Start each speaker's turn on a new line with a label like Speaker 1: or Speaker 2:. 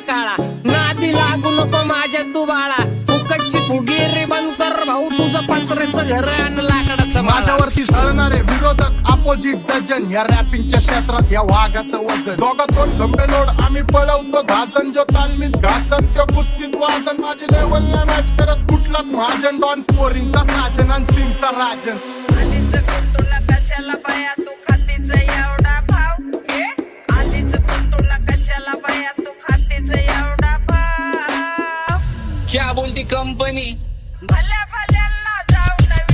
Speaker 1: काळा, नादी लागू नको माझ्या तू बाळा, फुकटची फुगीरी बंद कर भाऊ, तुझं पत्रेचं घर आणि लाकडाचं माळा.
Speaker 2: माझ्यावरती झळणारे विरोधक अपोजिट डझन, या रॅपिंगच्या क्षेत्रात या वाघाचं वजन. दोघातून गंभे लोड आम्ही पळवतो धाजन, जो तालमीत घासन जो कुस्तीत वाजन. माझी लेवल ना मॅच करत कुठलाच महाजन, डॉन पोरींचा साजन आणि सिंगचा राजन.
Speaker 3: आलीच कुंटूला कशाला बाया तू खातीच एवढा भाव, आलीच कुंटूला कशाला बाया तू खातीच एवढा भाव.
Speaker 4: क्या बोलती कंपनी,